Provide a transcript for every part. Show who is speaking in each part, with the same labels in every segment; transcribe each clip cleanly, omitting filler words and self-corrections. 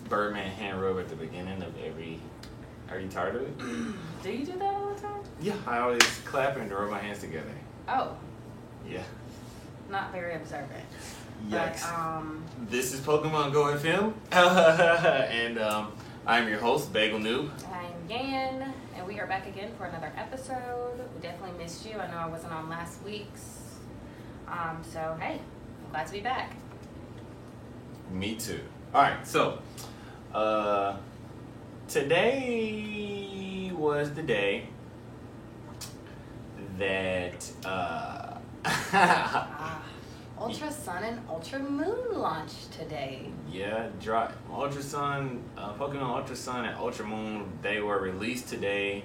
Speaker 1: Birdman hand rub at the beginning of every. Are you tired of it?
Speaker 2: Do you do that all the time?
Speaker 1: Yeah, I always clap and rub my hands together.
Speaker 2: Oh,
Speaker 1: Yeah.
Speaker 2: not very observant.
Speaker 1: Yikes.
Speaker 2: But,
Speaker 1: This is Pokemon Go FM, and I'm your host, Bagel Noob.
Speaker 2: I'm Yan, and we are back again for another episode. We definitely missed you. I know I wasn't on last week's. So, hey, I'm glad to be back.
Speaker 1: Me too. All right, so today was the day that
Speaker 2: Ultra Sun and Ultra Moon launched today.
Speaker 1: yeah, Ultra Sun, Pokemon Ultra Sun and Ultra Moon, they were released today,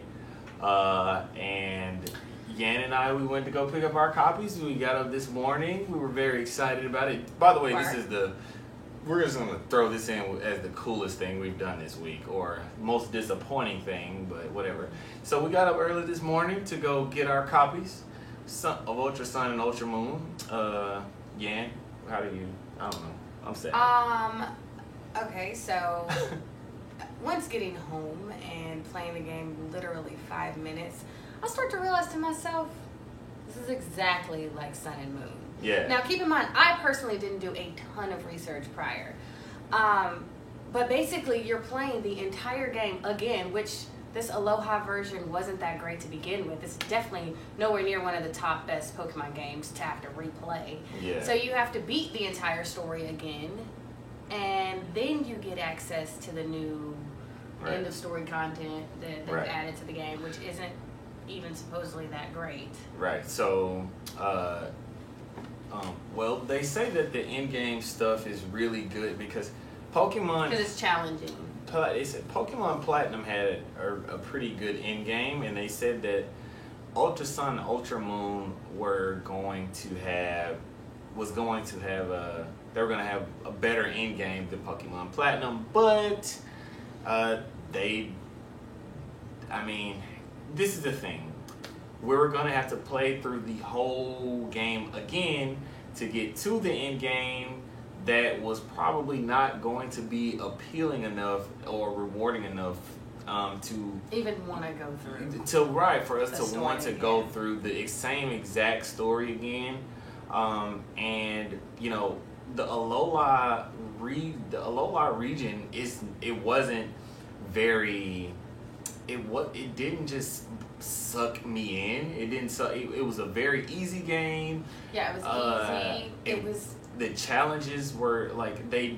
Speaker 1: and Yan and I, we went to go pick up our copies. We got up this morning. We were very excited about it. By the way, we're just going to throw this in as the coolest thing we've done this week, or most disappointing thing, but whatever. So we got up early this morning to go get our copies of Ultra Sun and Ultra Moon. Yan, how do you, I don't know, I'm sad.
Speaker 2: Okay, so once getting home and playing the game literally 5 minutes, I start to realize to myself, this is exactly like Sun and Moon.
Speaker 1: Yeah.
Speaker 2: Now, keep in mind, I personally didn't do a ton of research prior. But basically, you're playing the entire game again, which this Aloha version wasn't that great to begin with. It's definitely nowhere near one of the top best Pokemon games to have to replay.
Speaker 1: Yeah.
Speaker 2: So you have to beat the entire story again, and then you get access to the new end of story content that they've added to the game, which isn't even supposedly that great. Right.
Speaker 1: So, well, they say that the in-game stuff is really good because Pokemon.
Speaker 2: Because it's challenging.
Speaker 1: They said Pokemon Platinum had a pretty good in-game, and they said that Ultra Sun and Ultra Moon were going to have a better in-game than Pokemon Platinum, but this is the thing. We're going to have to play through the whole game again to get to the end game. That was probably not going to be appealing enough or rewarding enough to
Speaker 2: even want to go through.
Speaker 1: For us to want to go through the same exact story again. And you know, the Alola region it didn't just suck me in. It didn't suck. It was a very easy game.
Speaker 2: Yeah, it was easy. It was.
Speaker 1: The challenges were like they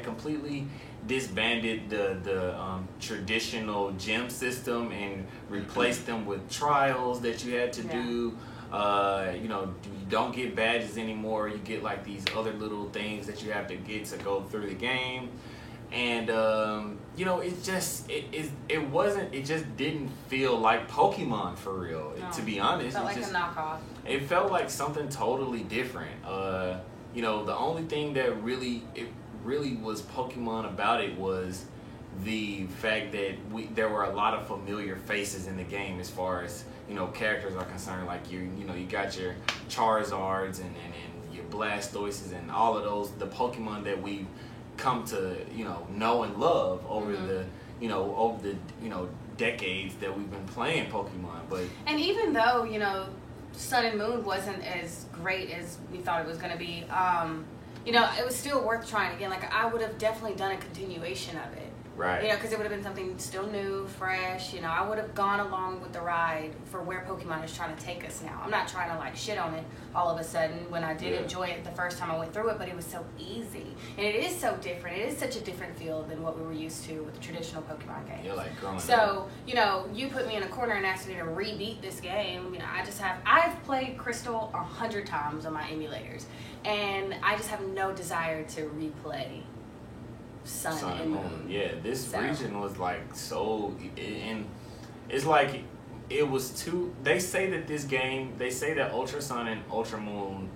Speaker 1: completely disbanded the traditional gym system and replaced them with trials that you had to do. You don't get badges anymore. You get like these other little things that you have to get to go through the game. And it just didn't feel like Pokemon for real.
Speaker 2: No,
Speaker 1: to be honest,
Speaker 2: it felt like a knockoff.
Speaker 1: It felt like something totally different. The only thing that really was Pokemon about it was the fact that there were a lot of familiar faces in the game as far as characters are concerned. Like you got your Charizards and your Blastoises and all of those, the Pokemon that we've come to know and love over the decades that we've been playing Pokemon.
Speaker 2: And even though Sun and Moon wasn't as great as we thought it was going to be, it was still worth trying again. Like, I would have definitely done a continuation of it.
Speaker 1: Right.
Speaker 2: Because it would have been something still new, fresh. I would have gone along with the ride for where Pokemon is trying to take us now. I'm not trying to like shit on it all of a sudden when I did enjoy it the first time I went through it, but it was so easy. And it is so different. It is such a different feel than what we were used to with the traditional Pokemon games.
Speaker 1: Yeah, like growing up.
Speaker 2: So, you put me in a corner and asked me to re-beat this game. I've played Crystal 100 times on my emulators, and I just have no desire to replay Sun and Moon.
Speaker 1: Yeah, this region was like so, and it's like it was too. They say that Ultra Sun and Ultra Moon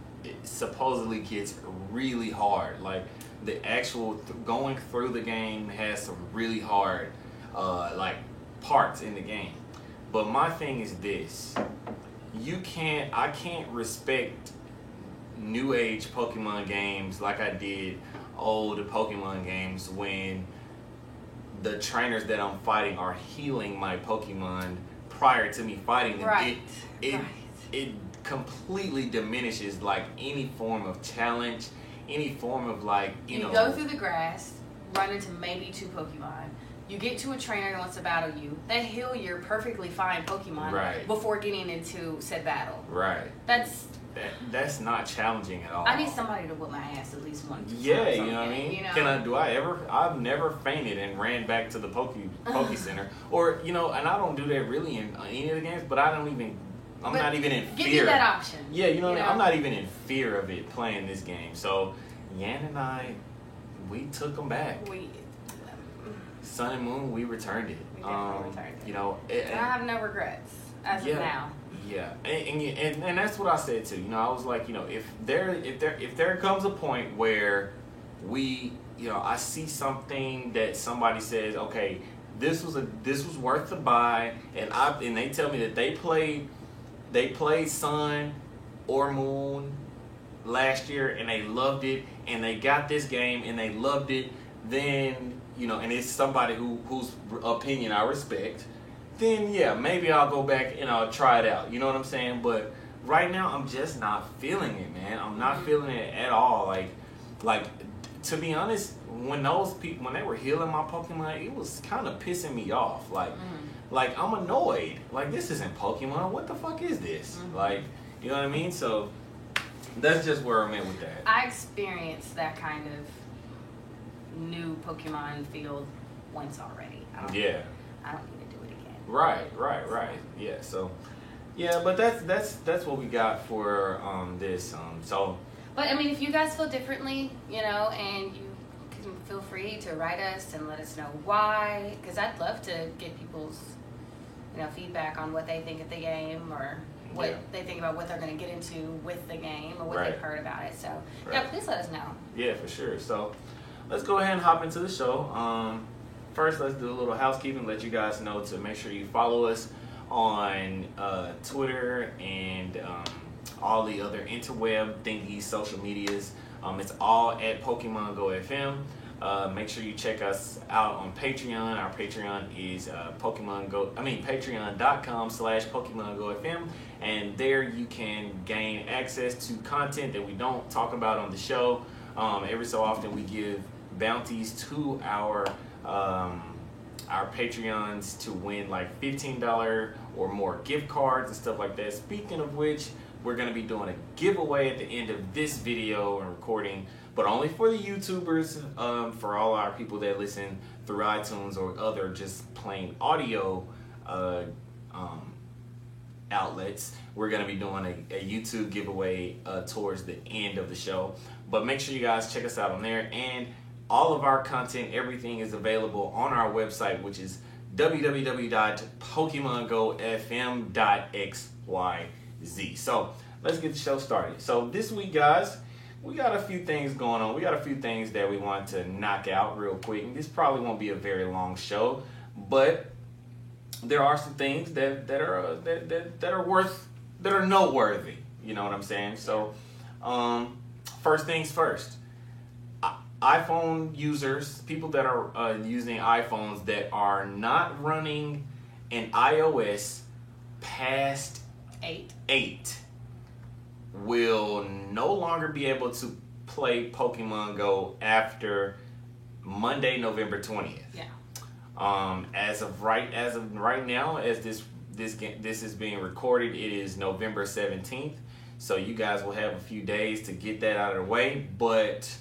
Speaker 1: supposedly gets really hard. Like the actual going through the game has some really hard parts in the game. But my thing is this: I can't respect new age Pokemon games like I did old Pokemon games when the trainers that I'm fighting are healing my Pokemon prior to me fighting them.
Speaker 2: Right.
Speaker 1: It completely diminishes like any form of challenge, any form of like you know.
Speaker 2: go through the grass, run into maybe 2 Pokemon. You get to a trainer that wants to battle you. They heal your perfectly fine Pokemon before getting into said battle.
Speaker 1: Right. That's not challenging at all.
Speaker 2: I need somebody to whip my ass at least once.
Speaker 1: Yeah, you know what I mean? You know? I've never fainted and ran back to the Poke Center. Or, you know, and I don't do that really in any of the games, but I'm not even in fear.
Speaker 2: Give you that option.
Speaker 1: Yeah, you know what I mean? I'm not even in fear of it playing this game. So, Yan and I, we took them back. Sun and Moon, we returned it.
Speaker 2: We definitely returned it.
Speaker 1: You know,
Speaker 2: I have no regrets as of now.
Speaker 1: Yeah, and that's what I said too. You know, I was like, you know, if there comes a point where we, you know, I see something that somebody says, okay, this was worth the buy, and they tell me that they played Sun or Moon last year and they loved it, and they got this game and they loved it, then you know, and it's somebody whose opinion I respect. Then yeah, maybe I'll go back and I'll try it out. You know what I'm saying? But right now, I'm just not feeling it, man. I'm not feeling it at all. Like to be honest, when they were healing my Pokemon, it was kind of pissing me off. Like I'm annoyed. Like this isn't Pokemon. What the fuck is this? Like, you know what I mean? So that's just where I'm at with that.
Speaker 2: I experienced that kind of new Pokemon field once already. I don't need to do it again.
Speaker 1: Right. Yeah. So, yeah, but that's what we got for this. So.
Speaker 2: But I mean, if you guys feel differently, you know, and you can feel free to write us and let us know why, because I'd love to get people's, you know, feedback on what they think of the game or what they think about what they're going to get into with the game or what they've heard about it. So yeah, please let us know. Yeah,
Speaker 1: for sure. So let's go ahead and hop into the show. First, let's do a little housekeeping. Let you guys know to make sure you follow us on Twitter and all the other interweb thingies, social medias. It's all at Pokemon Go FM. Make sure you check us out on Patreon. Our Patreon is patreon.com/Pokemon Go FM, and there you can gain access to content that we don't talk about on the show. Every so often we give bounties to our Patreons to win like $15 or more gift cards and stuff like that. Speaking of which, we're going to be doing a giveaway at the end of this video and recording, but only for the YouTubers. For all our people that listen through iTunes or other just plain audio outlets, we're going to be doing a YouTube giveaway towards the end of the show. But make sure you guys check us out on there, and all of our content, everything is available on our website, which is www.pokemongofm.xyz. So let's get the show started. So this week, guys, we got a few things going on. We got a few things that we want to knock out real quick. And this probably won't be a very long show, but there are some things that are noteworthy. You know what I'm saying? So first things first. iPhone users, people that are using iPhones that are not running an iOS past 8 will no longer be able to play Pokemon Go after Monday, November 20th.
Speaker 2: Yeah.
Speaker 1: As of right now, as this is being recorded, it is November 17th. So you guys will have a few days to get that out of the way, but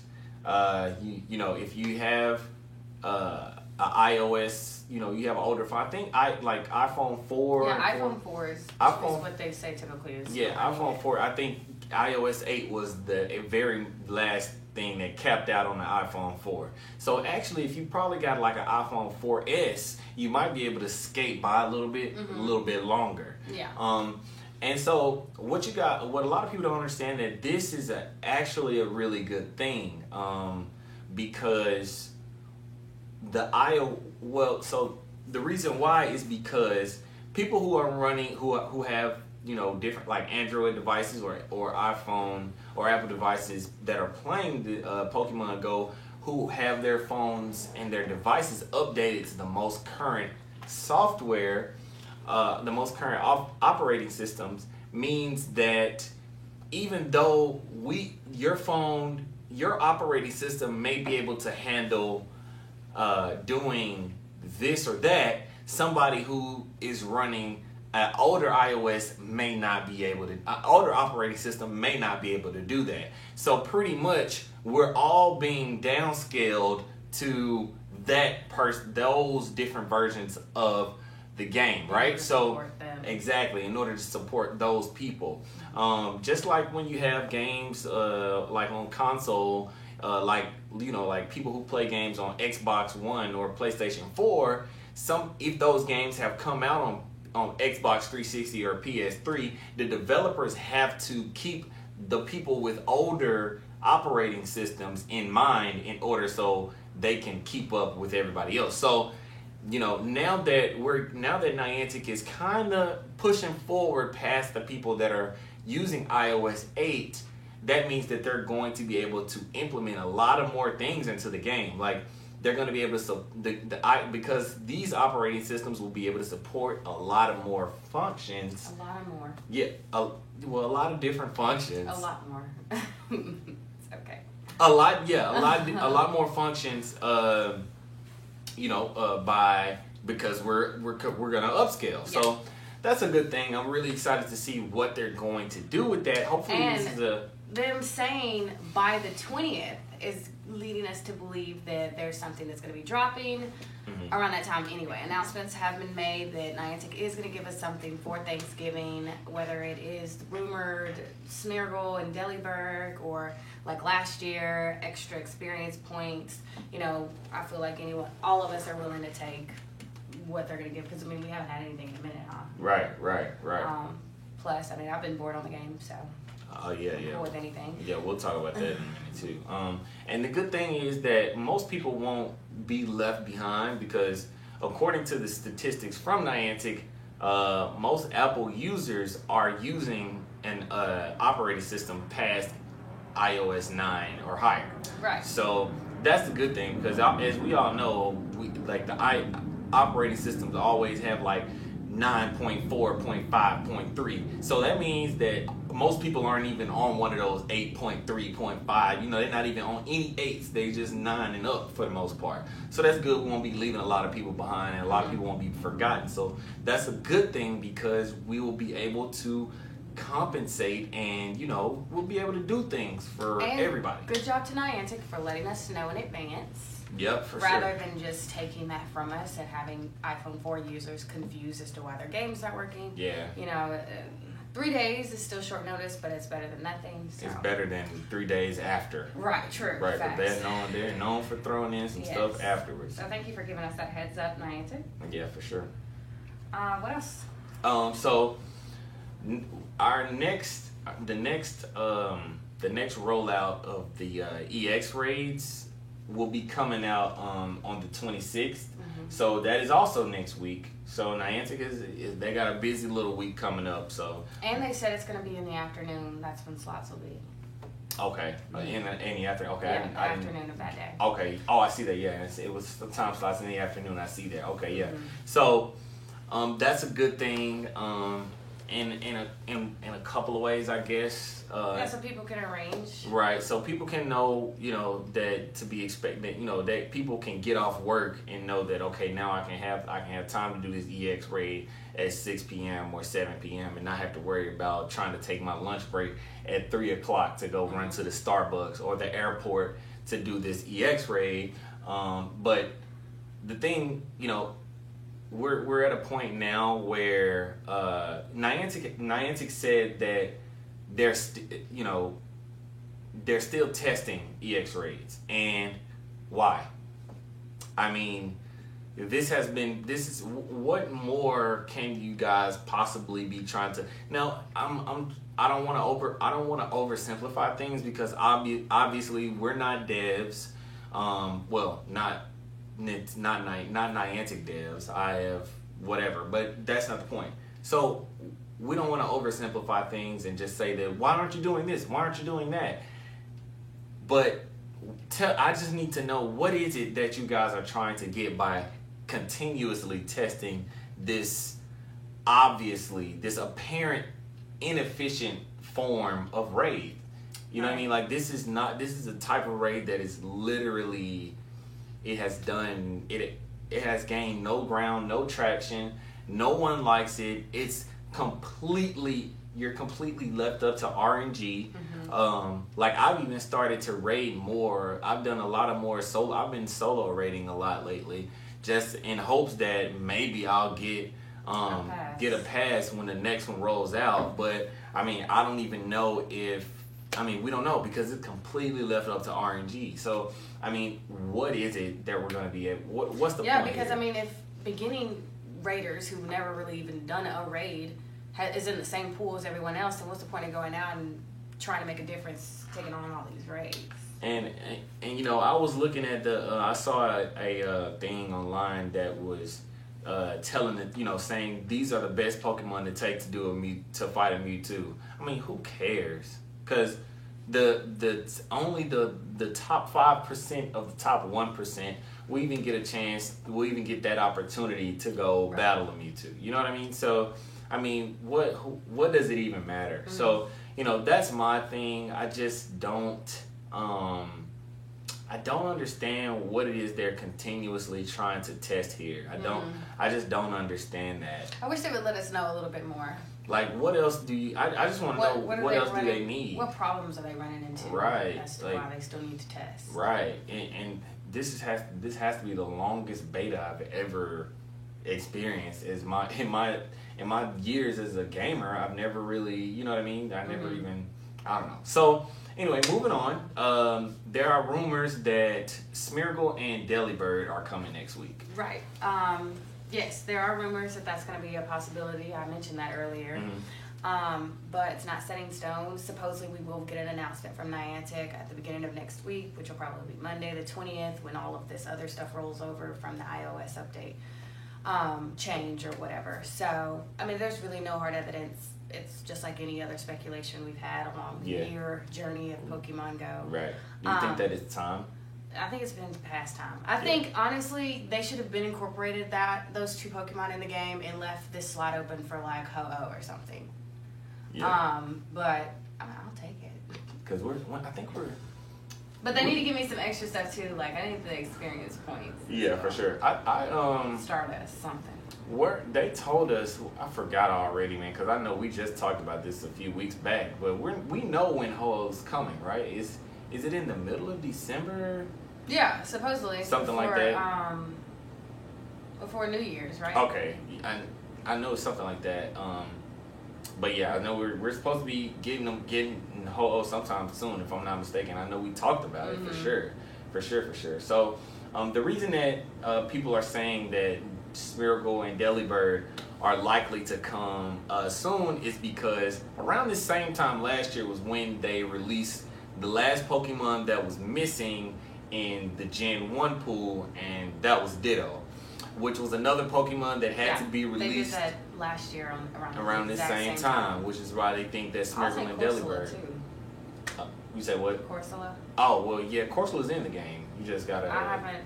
Speaker 1: you know, if you have a iOS, you know, you have an older phone. I think iPhone 4.
Speaker 2: Yeah, iPhone 4 is what they say typically is.
Speaker 1: Yeah, iPhone 4. I think iOS 8 was the very last thing that capped out on the iPhone 4. So actually, if you probably got like an iPhone 4S, you might be able to skate by a little bit longer.
Speaker 2: Yeah.
Speaker 1: And so what a lot of people don't understand, that this is actually a really good thing, because the reason why is because people who are running, who have, you know, different like Android devices or iPhone or Apple devices that are playing the Pokemon Go who have their phones and their devices updated to the most current software, the most current operating systems, means that even though your operating system may be able to handle doing this or that, somebody who is running an older iOS may not be able to, an older operating system may not be able to do that. So pretty much we're all being downscaled to those different versions of the game, right? So exactly, in order to support those people. Just like when you have games like on console, like people who play games on Xbox One or PlayStation 4, if those games have come out on Xbox 360 or PS3, the developers have to keep the people with older operating systems in mind in order so they can keep up with everybody else. So, now that Niantic is kind of pushing forward past the people that are using iOS 8, that means that they're going to be able to implement a lot of more things into the game. Like, they're going to be able to, because these operating systems will be able to support a lot of more functions.
Speaker 2: A lot of more.
Speaker 1: Yeah, a lot of different functions.
Speaker 2: A lot more. It's okay.
Speaker 1: A lot more functions. Because we're gonna upscale. Yeah. So that's a good thing. I'm really excited to see what they're going to do with that. Hopefully, this is
Speaker 2: them saying by the 20th is leading us to believe that there's something that's going to be dropping around that time anyway. Announcements have been made that Niantic is going to give us something for Thanksgiving, whether it is the rumored Smeargle and Delibird, or like last year, extra experience points. I feel like all of us are willing to take what they're going to give, because we haven't had anything in a minute, huh?
Speaker 1: Right.
Speaker 2: Plus, I've been bored on the game, so.
Speaker 1: Oh yeah.
Speaker 2: More with anything.
Speaker 1: Yeah, we'll talk about that in a minute too. And the good thing is that most people won't be left behind, because according to the statistics from Niantic, most Apple users are using an operating system past iOS 9 or higher.
Speaker 2: Right.
Speaker 1: So that's the good thing, because as we all know, the operating systems always have like 9.4, 0.5, 0.3. So that means that most people aren't even on one of those 8.3, 0.5. They're not even on any 8s. They just 9 and up for the most part. So that's good. We won't be leaving a lot of people behind, and a lot of people won't be forgotten. So that's a good thing, because we will be able to compensate, and we'll be able to do things for everybody.
Speaker 2: Good job to Niantic for letting us know in advance.
Speaker 1: Yep, for
Speaker 2: Rather than just taking that from us and having iPhone 4 users confused as to why their game's not working.
Speaker 1: Yeah.
Speaker 2: 3 days is still short notice, but it's better than nothing. So.
Speaker 1: It's better than 3 days after.
Speaker 2: Right, true.
Speaker 1: Right, but they're known for throwing in some stuff afterwards.
Speaker 2: So thank you for giving us that heads up, Niantic.
Speaker 1: Yeah, for sure.
Speaker 2: What else?
Speaker 1: So the next rollout of the EX raids will be coming out on the 26th. So that is also next week. So Niantic they got a busy little week coming up. So,
Speaker 2: and they said it's going to be in the afternoon. That's when slots will be.
Speaker 1: Okay, in the afternoon. Okay,
Speaker 2: yeah, the afternoon of that day.
Speaker 1: Okay. Oh, I see that. Yeah, it was some time slots in the afternoon. I see that. Okay, yeah. So, that's a good thing. In a couple of ways, I guess.
Speaker 2: So people can arrange.
Speaker 1: Right, so people can know, that to be expected, that people can get off work and know that, okay, now I can have time to do this EX raid at 6 p.m. or 7 p.m. and not have to worry about trying to take my lunch break at 3 o'clock to go run to the Starbucks or the airport to do this EX raid. But the thing, we're at a point now where Niantic said that they're still testing EX raids. And why? This is what more can you guys possibly be trying to? Now, I don't want to oversimplify things, because obviously we're not devs. Not Niantic devs. I have whatever, but that's not the point. So we don't want to oversimplify things and just say that, why aren't you doing this? Why aren't you doing that? But I just need to know, what is it that you guys are trying to get by continuously testing this apparent inefficient form of raid? You know what I mean? Like, this is a type of raid that is literally, it has gained no ground, no traction. No one likes it. You're completely left up to RNG. Like, I've even started to raid more. I've done a lot of more solo. I've been solo raiding a lot lately, just in hopes that maybe I'll get a pass when the next one rolls out. But I mean, I don't even know if. I mean, we don't know, because it's completely left up to RNG. So, I mean, what is it that we're going to be at? What's the point?
Speaker 2: Yeah, because
Speaker 1: here?
Speaker 2: I mean, if beginning raiders who've never really even done a raid is in the same pool as everyone else, then what's the point of going out and trying to make a difference, taking on all these raids?
Speaker 1: And you know, I was looking at I saw a thing online that was telling it, you know, saying these are the best Pokemon to take to fight a Mewtwo. I mean, who cares? Because only the top 5% of the top 1% will even get a chance. Will even get that opportunity to go battle a Mewtwo. You know what I mean? So, I mean, what does it even matter? Mm-hmm. So, you know, that's my thing. I just don't. I don't understand what it is they're continuously trying to test here. I just don't understand that.
Speaker 2: I wish they would let us know a little bit more.
Speaker 1: Like, what else do you? I just want to know what else do they need?
Speaker 2: What problems are they running into?
Speaker 1: Right.
Speaker 2: As to why they still need to test.
Speaker 1: Right. And this has to be the longest beta I've ever experienced. In my years as a gamer, I've never really, you know what I mean? I never even, I don't know. So anyway, moving on. There are rumors that Smeargle and Delibird are coming next week.
Speaker 2: Right. Yes, there are rumors that that's going to be a possibility. I mentioned that earlier. But it's not set in stone. Supposedly we will get an announcement from Niantic at the beginning of next week, which will probably be Monday the 20th, when all of this other stuff rolls over from the iOS update change or whatever. So, I mean, there's really no hard evidence. It's just like any other speculation we've had along the year journey of Pokemon Go.
Speaker 1: Right. Do you think that it's time?
Speaker 2: I think it's been past time. I think, honestly, they should have been incorporated those two Pokemon in the game and left this slot open for, like, Ho-Oh or something. Yeah. But, I mean, I'll take it.
Speaker 1: Because I think we're...
Speaker 2: But they need to give me some extra stuff, too. Like, I need the experience points.
Speaker 1: Yeah, for sure.
Speaker 2: Stardust, something.
Speaker 1: They told us, I forgot already, man, because I know we just talked about this a few weeks back, but we know when Ho-Oh's coming, right? Is it in the middle of December?
Speaker 2: Yeah, supposedly.
Speaker 1: Something like that.
Speaker 2: Before New Year's, right?
Speaker 1: Okay, I know it's something like that. But yeah, I know we're supposed to be getting Ho-Oh sometime soon, if I'm not mistaken. I know we talked about it for sure. So the reason that people are saying that Smeargle and Delibird are likely to come soon is because around the same time last year was when they released the last Pokemon that was missing in the Gen 1 pool, and that was Ditto, which was another Pokemon that had to be released.
Speaker 2: They did that last year
Speaker 1: around the same time, which is why they think that Smeargle and Delibird. You said what?
Speaker 2: Corsola.
Speaker 1: Oh, well, yeah, Corsola's in the game. You just gotta...
Speaker 2: I haven't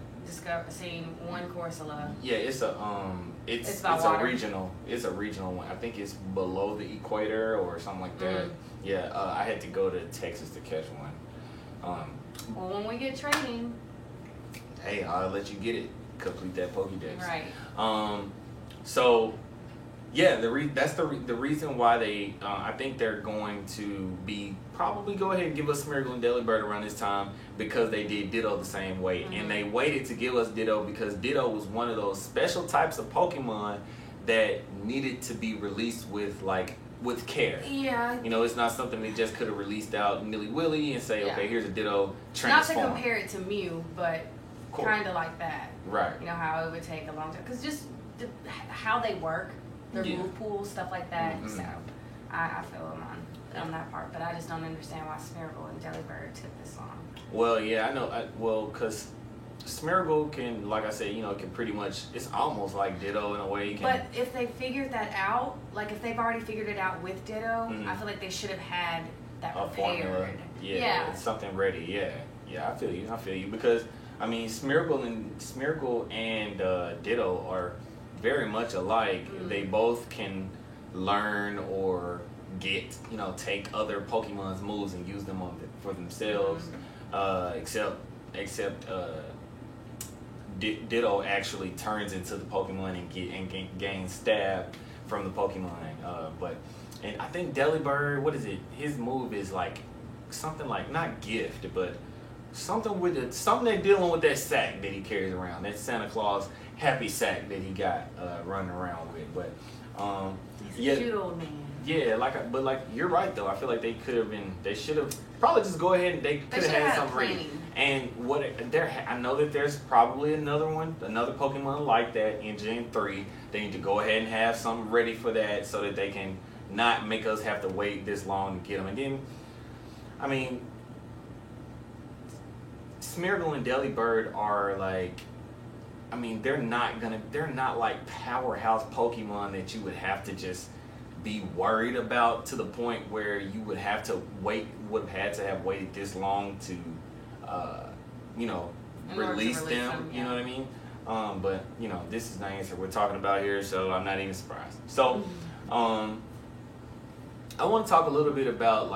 Speaker 2: seen one Corsola.
Speaker 1: Yeah, it's a regional. It's a regional one. I think it's below the equator or something like that. Yeah, I had to go to Texas to catch one.
Speaker 2: Well, when we get training,
Speaker 1: hey, I'll let you get it. Complete that Pokédex.
Speaker 2: Right.
Speaker 1: So, yeah, that's the reason why they. I think they're going to probably go ahead and give us Smeargle and Delibird around this time, because they did Ditto the same way, and they waited to give us Ditto because Ditto was one of those special types of Pokemon that needed to be released with care.
Speaker 2: Yeah.
Speaker 1: You know, it's not something they just could have released out nilly-willy and say, okay, here's a Ditto, transform.
Speaker 2: Not to compare it to Mew, but kind of like that.
Speaker 1: Right.
Speaker 2: You know, how it would take a long time. Because just how they work, their move pool, stuff like that. So, I feel them on that part. But I just don't understand why Smeargle and Delibird took this long.
Speaker 1: Well, yeah, I know. Because Smeargle can, like I said, can pretty much, it's almost like Ditto in a way.
Speaker 2: But if they figured that out, like if they've already figured it out with Ditto, I feel like they should have had that prepared.
Speaker 1: Formula. Yeah. Something ready. Yeah, I feel you. Because, I mean, Smeargle and Ditto are very much alike. They both can learn or take other Pokemon's moves and use them for themselves. Except Ditto actually turns into the Pokemon and gains stab from the Pokemon. And I think Delibird, what is it? His move is like something like, not gift, but something they're dealing with that sack that he carries around, that Santa Claus happy sack that he got running around with. But
Speaker 2: he's a cute old man.
Speaker 1: Yeah, but you're right though. I feel like they should have probably just go ahead and they could have had something ready. And I know that there's probably another Pokemon like that in Gen 3. They need to go ahead and have something ready for that so that they can not make us have to wait this long to get them. And then, I mean, Smeargle and Delibird are they're not like powerhouse Pokemon that you would have to just be worried about to the point where you would have to have waited this long to release them. You know what I mean? But this is the answer we're talking about here, so I'm not even surprised. So I want to talk a little bit about,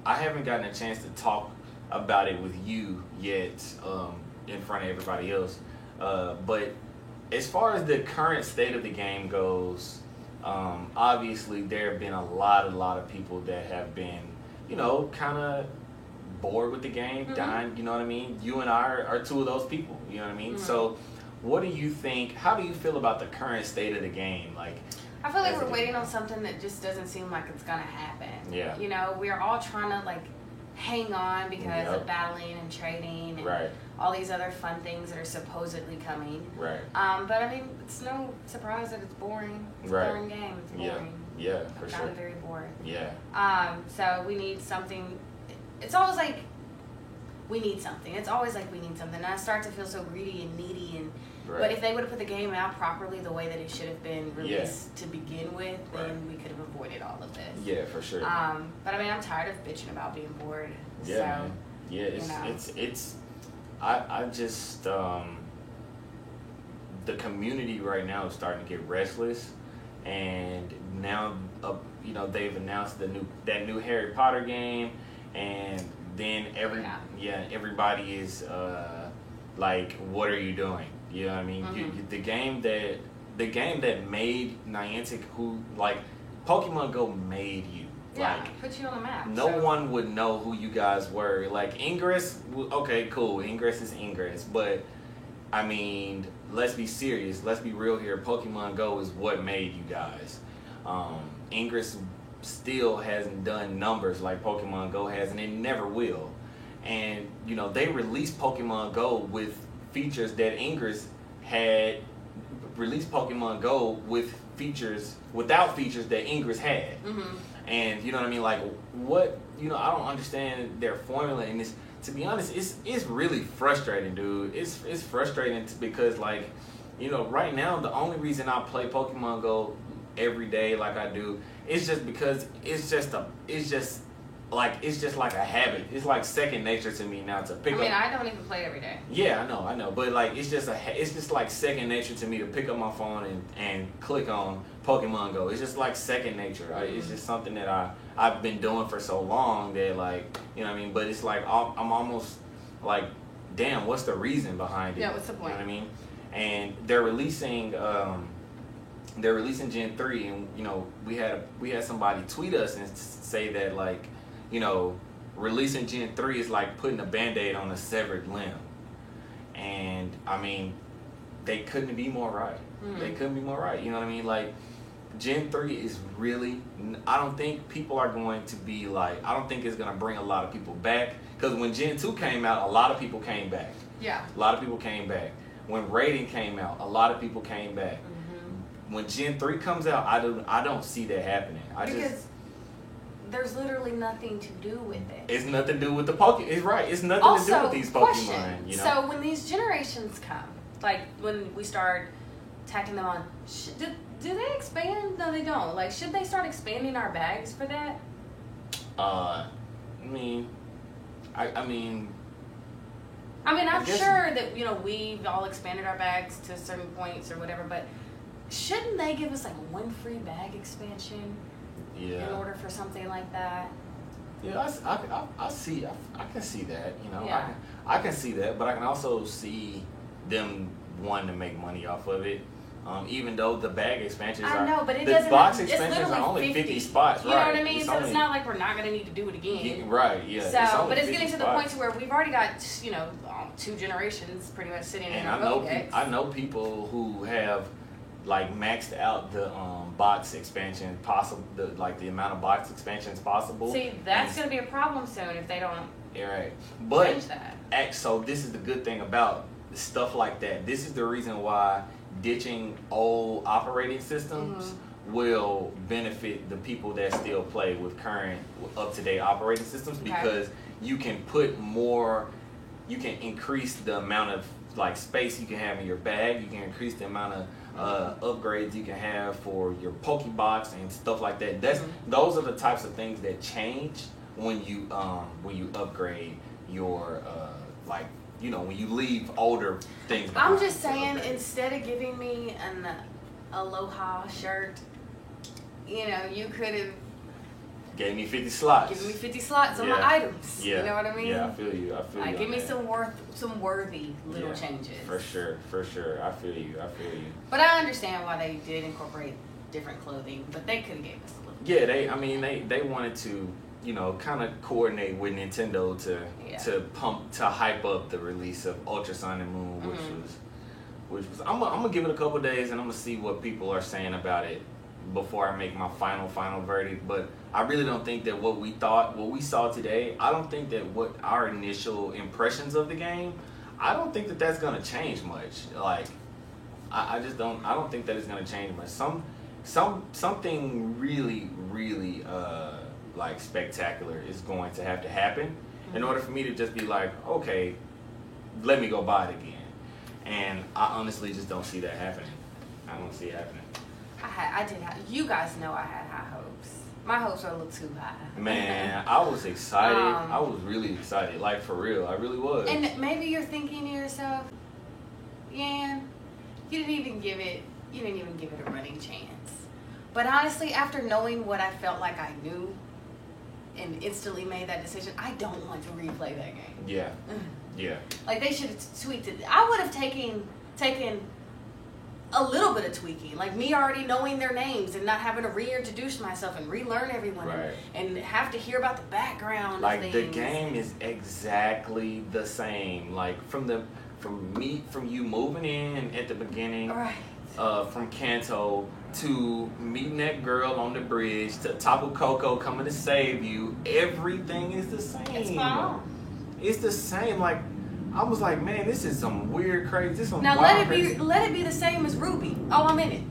Speaker 1: I haven't gotten a chance to talk about it with you yet in front of everybody else, but as far as the current state of the game goes, obviously there have been a lot of people that have been kind of bored with the game, dying, you know what I mean? You and I are two of those people, you know what I mean? So what do you think, how do you feel about the current state of the game?
Speaker 2: I feel like we're waiting on something that just doesn't seem like it's gonna happen.
Speaker 1: Yeah.
Speaker 2: We're all trying to hang on because of battling and trading and all these other fun things that are supposedly coming.
Speaker 1: Right.
Speaker 2: But I mean, it's no surprise that it's boring. It's a boring game. It's boring.
Speaker 1: Yeah, for sure.
Speaker 2: I'm very bored.
Speaker 1: Yeah.
Speaker 2: So we need something. It's always like we need something. It's always like we need something. And I start to feel so greedy and needy. But if they would have put the game out properly the way that it should have been released to begin with, then we could have avoided all of this.
Speaker 1: Yeah, for sure.
Speaker 2: But I mean, I'm tired of bitching about being bored.
Speaker 1: Yeah,
Speaker 2: so,
Speaker 1: man. Yeah, I just the community right now is starting to get restless, and now they've announced that new Harry Potter game, and then everybody is like, what are you doing? You know what I mean? The game that made Niantic, Pokemon Go made you.
Speaker 2: Yeah, put you on the map.
Speaker 1: No one would know who you guys were. Ingress, okay, cool. Ingress is Ingress. But, I mean, let's be serious. Let's be real here. Pokemon Go is what made you guys. Ingress still hasn't done numbers like Pokemon Go has, and it never will. And, they released Pokemon Go with features that Ingress had released Pokemon Go without features that Ingress had. And you know what I mean? I don't understand their formula in this. To be honest, it's really frustrating, dude. It's frustrating because right now the only reason I play Pokemon Go every day like I do is just because it's just like a habit. It's like second nature to me now to pick up.
Speaker 2: I don't even play every day.
Speaker 1: Yeah, I know. But it's just like second nature to me to pick up my phone and click on Pokemon Go. It's just like second nature. It's just something that I've been doing for so long that you know what I mean? But it's like I'm almost like, damn, what's the reason behind it?
Speaker 2: Yeah, what's the point?
Speaker 1: You know what I mean? And they're releasing Gen 3, and we had somebody tweet us and say that releasing Gen 3 is like putting a Band-Aid on a severed limb. And, I mean, they couldn't be more right. They couldn't be more right. You know what I mean? Gen 3 is really, I don't think people are going to be I don't think it's going to bring a lot of people back. Because when Gen 2 came out, a lot of people came back.
Speaker 2: Yeah.
Speaker 1: A lot of people came back. When Raiden came out, a lot of people came back. When Gen 3 comes out, I don't see that happening.
Speaker 2: there's literally nothing to do with it.
Speaker 1: It's nothing to do with the Pokemon. It's right. It's nothing
Speaker 2: Also,
Speaker 1: to do with these
Speaker 2: question.
Speaker 1: Pokemon. You know.
Speaker 2: So when these generations come, like when we start tacking them on, do they expand? No, they don't. Like, should they start expanding our bags for that?
Speaker 1: I mean,
Speaker 2: I'm sure that, you know, we've all expanded our bags to certain points or whatever, but shouldn't they give us like one free bag expansion in order for something like that?
Speaker 1: Yeah, I can see that. You know,
Speaker 2: Yeah.
Speaker 1: I can see that, but I can also see them wanting to make money off of it. Even though the bag expansions
Speaker 2: I know, but it
Speaker 1: the
Speaker 2: doesn't.
Speaker 1: box
Speaker 2: It's
Speaker 1: expansions
Speaker 2: literally
Speaker 1: are only 50 spots,
Speaker 2: You
Speaker 1: right?
Speaker 2: know what I mean? So it's not like we're not gonna need to do it again.
Speaker 1: Right, yeah.
Speaker 2: So,
Speaker 1: only
Speaker 2: but it's
Speaker 1: 50
Speaker 2: getting to the
Speaker 1: spots.
Speaker 2: point to where we've already got, you know, 2 generations pretty much sitting in
Speaker 1: And
Speaker 2: our Rolodex.
Speaker 1: I know people who have like maxed out the box expansion possible, the amount of box expansions possible.
Speaker 2: See, that's going to be a problem soon if they don't
Speaker 1: Yeah, right. But
Speaker 2: change that.
Speaker 1: So this is the good thing about stuff like that. This is the reason why ditching old operating systems will benefit the people that still play with current up-to-date operating systems, because you can put more, you can increase the amount of like space you can have in your bag. You can increase the amount of upgrades you can have for your Pokebox and stuff like that. Those are the types of things that change when you upgrade your like, you know, when you leave older things behind.
Speaker 2: I'm just saying, instead of giving me an Aloha shirt, you know, you could have
Speaker 1: gave me 50 slots.
Speaker 2: given me 50 slots on my items.
Speaker 1: Yeah.
Speaker 2: You know what I mean?
Speaker 1: Yeah, I feel you.
Speaker 2: Like, give me some worthy little changes.
Speaker 1: For sure. I feel you.
Speaker 2: But I understand why they did incorporate different clothing, but they could have gave us a little.
Speaker 1: Yeah, they wanted to, you know, kind of coordinate with Nintendo to hype up the release of Ultra Sun and Moon, which was I'm gonna give it a couple days and I'm gonna see what people are saying about it before I make my final verdict. But I really don't think that what we saw today, I don't think that what our initial impressions of the game, I don't think that that's gonna change much. Like, I don't think that it's gonna change much. Something really like spectacular is going to have to happen in order for me to just be like, okay, let me go buy it again. And I honestly just don't see that happening. I don't see it happening.
Speaker 2: You guys know I had high hopes. My hopes are a little too high.
Speaker 1: Man, I was excited. I was really excited. Like, for real. I really was.
Speaker 2: And maybe you're thinking to yourself, Yan, you didn't even give it a running chance. But honestly, after knowing what I felt like I knew and instantly made that decision, I don't want to replay that game.
Speaker 1: Yeah. Yeah.
Speaker 2: Like, they should have tweaked it. I would have taken a little bit of tweaking, like me already knowing their names and not having to reintroduce myself and relearn everyone, and have to hear about the background.
Speaker 1: Like,
Speaker 2: of
Speaker 1: the
Speaker 2: things.
Speaker 1: game is exactly the same. Like, from you moving in at the beginning, from Kanto, to meeting that girl on the bridge, to Tapu Koko coming to save you, everything is the same.
Speaker 2: It's fun.
Speaker 1: It's the same. Like, I was like, man, this is some weird, crazy. This is some
Speaker 2: now
Speaker 1: wild,
Speaker 2: let it be the same as Ruby. Oh, I'm in it.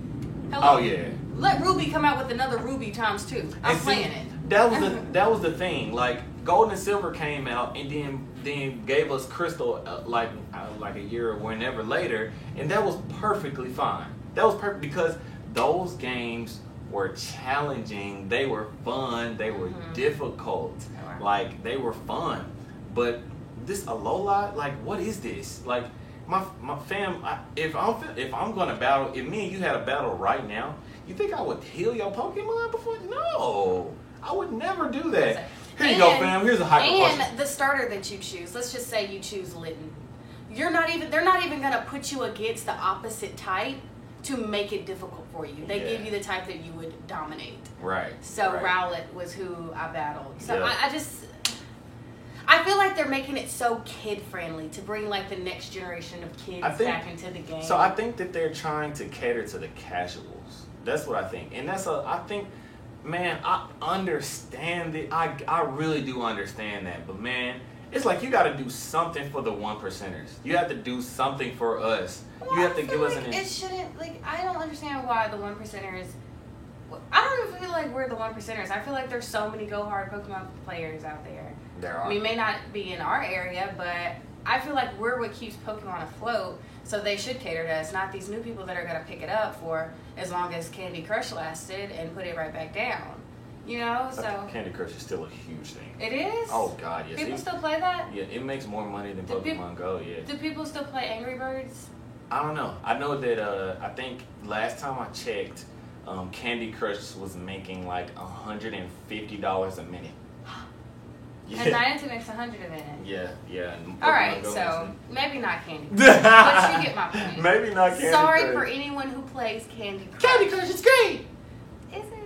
Speaker 2: Hello.
Speaker 1: Oh yeah.
Speaker 2: Let Ruby come out with another Ruby ×2. I'm playing it.
Speaker 1: That was the thing. Like, Gold and Silver came out and then gave us Crystal like a year or whenever later, and that was perfectly fine. That was perfect because those games were challenging. They were fun. They were difficult. Like, they were fun. But this Alola, like, what is this? Like, my fam, if I'm gonna battle, if me and you had a battle right now, you think I would heal your Pokemon before? No, I would never do that. Here you go, fam. Here's a hyper potion.
Speaker 2: And the starter that you choose, let's just say you choose Litten. They're not even gonna put you against the opposite type to make it difficult for you. They give you the type that you would dominate.
Speaker 1: Right.
Speaker 2: So Rowlet was who I battled. So I feel like they're making it so kid friendly to bring like the next generation of kids back into the game.
Speaker 1: So I think that they're trying to cater to the casuals. That's what I think. And I think, man, I understand it. I really do understand that. But man, it's like you got to do something for the 1%ers. You have to do something for us.
Speaker 2: Well,
Speaker 1: you have to give us
Speaker 2: it shouldn't, like, I don't understand why the 1%ers I don't even feel like we're the 1%ers. I feel like there's so many Go Hard Pokemon players out there.
Speaker 1: There are.
Speaker 2: I mean, may not be in our area, but I feel like we're what keeps Pokemon afloat. So they should cater to us, not these new people that are gonna pick it up for as long as Candy Crush lasted and put it right back down. You know, so
Speaker 1: Candy Crush is still a huge thing.
Speaker 2: it is.
Speaker 1: Oh God, yes.
Speaker 2: People still play that?
Speaker 1: Yeah, it makes more money than Pokemon Go. Yeah.
Speaker 2: Do people still play Angry Birds?
Speaker 1: I don't know. I know that I think last time I checked, Candy Crush was making like $150 a minute.
Speaker 2: And Niantic makes 100 a minute.
Speaker 1: Yeah, yeah. And
Speaker 2: All right,
Speaker 1: Go
Speaker 2: so maybe not Candy Crush,
Speaker 1: makes
Speaker 2: but you get my point.
Speaker 1: Maybe not Candy
Speaker 2: Sorry
Speaker 1: Crush.
Speaker 2: for anyone who plays Candy Crush.
Speaker 1: Candy Crush is great.
Speaker 2: Is it?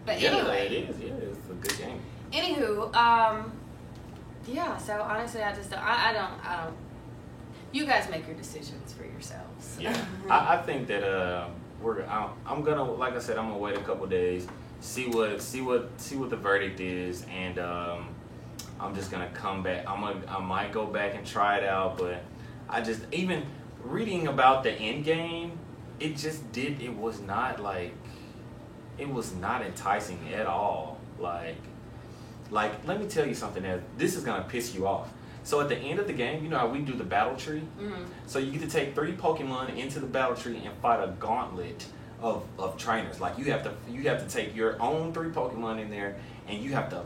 Speaker 2: But
Speaker 1: Yeah,
Speaker 2: anyway.
Speaker 1: it is. Yeah, it's a good game.
Speaker 2: Anywho, yeah. So honestly, I just I don't. You guys make your decisions for yourselves.
Speaker 1: Yeah, I think that I'm gonna, like I said, I'm gonna wait a couple days, see what the verdict is, and I'm just gonna come back. I might go back and try it out, but I just, even reading about the end game, it was not enticing at all. Like let me tell you something that this is gonna piss you off. So at the end of the game, you know how we do the battle tree?
Speaker 2: Mm-hmm.
Speaker 1: So you get to take 3 Pokemon into the battle tree and fight a gauntlet of trainers. Like you have to take your own 3 Pokemon in there, and you have to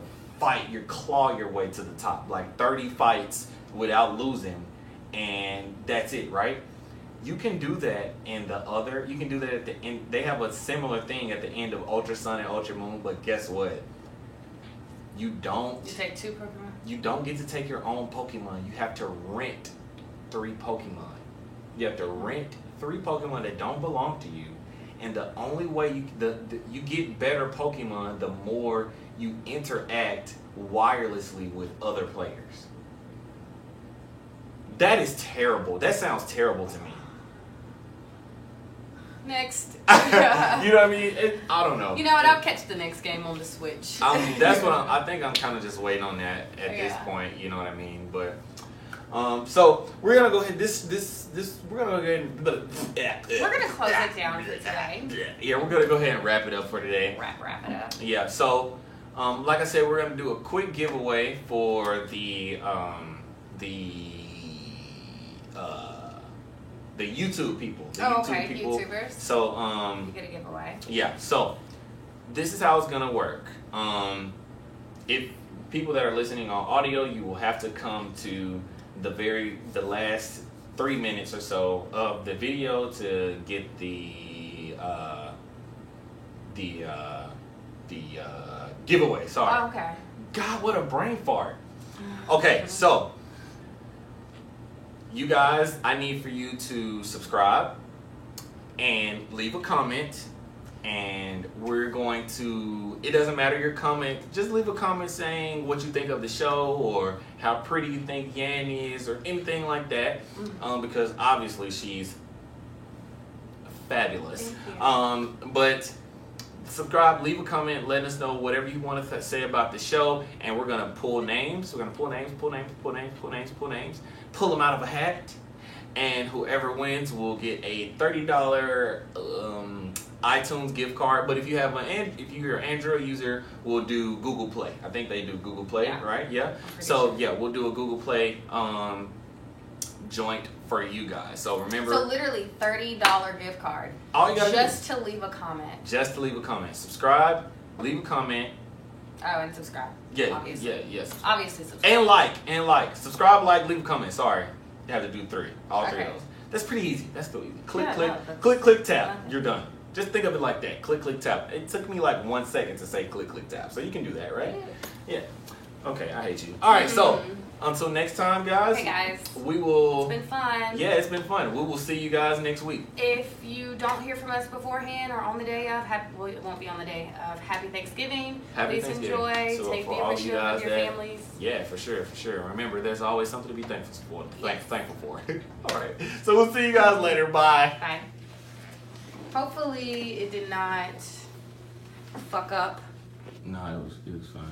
Speaker 1: claw your way to the top. Like 30 fights without losing, and that's it, right? You can do that you can do that at the end. They have a similar thing at the end of Ultra Sun and Ultra Moon, but guess what? You
Speaker 2: take 2 Pokemon?
Speaker 1: You don't get to take your own Pokemon. You have to rent 3 Pokemon. You have to rent 3 Pokemon that don't belong to you. And the only way you get better Pokemon, the more you interact wirelessly with other players. That is terrible. That sounds terrible to me.
Speaker 2: Next.
Speaker 1: You know what I mean? I don't know.
Speaker 2: You know what? I'll catch the next game on the Switch.
Speaker 1: That's what I think. I'm kind of just waiting on that at this
Speaker 2: Yeah.
Speaker 1: point. You know what I mean? But so we're gonna go ahead. We're gonna go ahead and
Speaker 2: We're gonna close it down for today.
Speaker 1: Yeah, we're gonna go ahead and wrap it up for today.
Speaker 2: Wrap it up.
Speaker 1: Yeah. So, like I said, we're gonna do a quick giveaway for the YouTube people.
Speaker 2: YouTubers.
Speaker 1: So
Speaker 2: You get a giveaway.
Speaker 1: yeah. So this is how it's gonna work. If people that are listening on audio, you will have to come to the last 3 minutes or so of the video to get the giveaway. Sorry.
Speaker 2: Oh, okay.
Speaker 1: God, what a brain fart. Okay, so you guys, I need for you to subscribe and leave a comment, and we're going to, it doesn't matter your comment, just leave a comment saying what you think of the show or how pretty you think Yan is or anything like that, because obviously she's fabulous.
Speaker 2: Thank you.
Speaker 1: But subscribe, leave a comment, let us know whatever you want to say about the show, and we're gonna pull names. We're gonna pull names, pull them out of a hat, and whoever wins will get a $30 iTunes gift card. But if you're an Android user, we'll do Google Play. I think they do Google Play,
Speaker 2: Yeah.
Speaker 1: right? Yeah. So yeah, we'll do a Google Play joint for you guys. So remember,
Speaker 2: So literally $30 gift card.
Speaker 1: all you gotta
Speaker 2: Just to leave a comment.
Speaker 1: just to leave a comment. Subscribe, leave a comment.
Speaker 2: Oh, and subscribe.
Speaker 1: Yeah,
Speaker 2: Obviously.
Speaker 1: yes.
Speaker 2: Obviously subscribe.
Speaker 1: And like. Subscribe, like, leave a comment. Sorry. You have to do 3. All 3
Speaker 2: Okay.
Speaker 1: of those. That's pretty easy. That's still easy. Click,
Speaker 2: Yeah,
Speaker 1: click,
Speaker 2: no, that's
Speaker 1: click, tap.
Speaker 2: nothing.
Speaker 1: You're done. Just think of it like that. Click, click, tap. It took me like 1 second to say click, click, tap. So you can do that, right? Yeah. Okay, I hate you. Alright, so until next time, guys.
Speaker 2: Hey guys.
Speaker 1: We will.
Speaker 2: It's been fun.
Speaker 1: Yeah, it's been fun. We will see you guys next week.
Speaker 2: If you don't hear from us beforehand or on the day of, well, it won't be on the day of Happy Thanksgiving.
Speaker 1: Happy
Speaker 2: Please
Speaker 1: Thanksgiving.
Speaker 2: enjoy.
Speaker 1: So
Speaker 2: Take
Speaker 1: for
Speaker 2: the
Speaker 1: all
Speaker 2: initiative
Speaker 1: you guys
Speaker 2: with your
Speaker 1: that-
Speaker 2: families.
Speaker 1: Yeah, for sure. Remember, there's always something to be thankful for.
Speaker 2: Yes.
Speaker 1: Thankful for. Alright. So we'll see you guys later. Bye.
Speaker 2: Bye. Hopefully it did not fuck up.
Speaker 1: No, it was fine.